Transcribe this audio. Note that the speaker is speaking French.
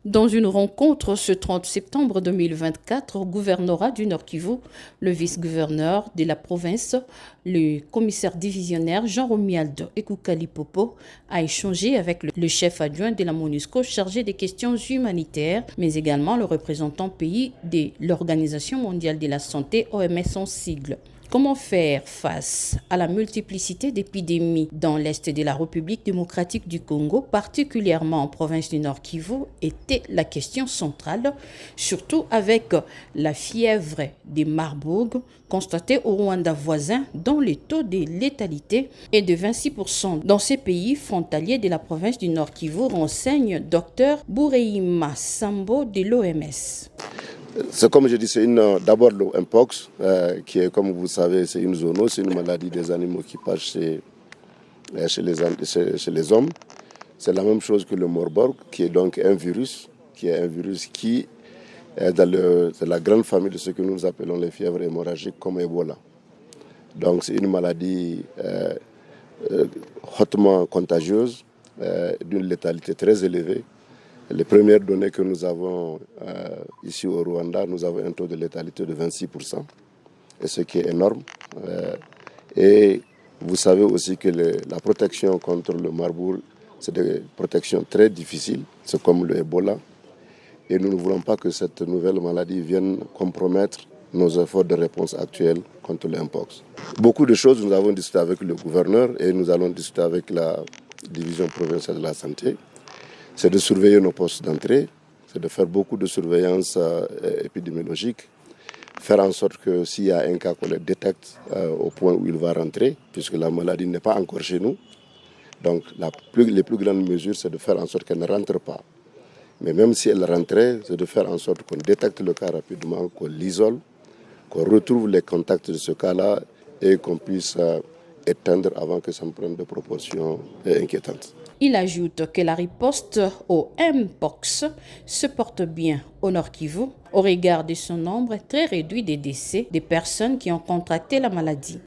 Dans une rencontre ce 30 septembre 2024 au gouvernorat du Nord-Kivu, le vice-gouverneur de la province, le commissaire divisionnaire Jean-Romuald Ekouka-Lipopo, a échangé avec le chef adjoint de la MONUSCO chargé des questions humanitaires, mais également le représentant pays de l'Organisation mondiale de la santé, OMS en sigle. Comment faire face à la multiplicité d'épidémies dans l'Est de la République démocratique du Congo, particulièrement en province du Nord Kivu, était la question centrale, surtout avec la fièvre des Marburg constatée au Rwanda voisin, dont le taux de létalité est de 26% dans ces pays frontaliers de la province du Nord Kivu, renseigne Dr Boureima Sambo de l'OMS. C'est comme je dis, c'est d'abord le Mpox, qui est, comme vous savez, c'est une zoonose, c'est une maladie des animaux qui passe chez les hommes. C'est la même chose que le Marburg, qui est donc un virus qui est dans la grande famille de ce que nous appelons les fièvres hémorragiques comme Ebola. Donc c'est une maladie hautement contagieuse, d'une létalité très élevée. Les premières données que nous avons ici au Rwanda, nous avons un taux de létalité de 26%, et ce qui est énorme. Et vous savez aussi que la protection contre le Marburg, c'est des protections très difficiles, c'est comme le Ebola. Et nous ne voulons pas que cette nouvelle maladie vienne compromettre nos efforts de réponse actuels contre le Mpox. Beaucoup de choses, nous avons discuté avec le gouverneur et nous allons discuter avec la division provinciale de la santé. C'est de surveiller nos postes d'entrée, c'est de faire beaucoup de surveillance épidémiologique, faire en sorte que s'il y a un cas qu'on le détecte au point où il va rentrer, puisque la maladie n'est pas encore chez nous. Donc les plus grandes mesures, c'est de faire en sorte qu'elle ne rentre pas. Mais même si elle rentrait, c'est de faire en sorte qu'on détecte le cas rapidement, qu'on l'isole, qu'on retrouve les contacts de ce cas-là et qu'on puisse éteindre avant que ça ne prenne des proportions inquiétantes. Il ajoute que la riposte au Mpox se porte bien au Nord Kivu au regard de son nombre très réduit de décès des personnes qui ont contracté la maladie.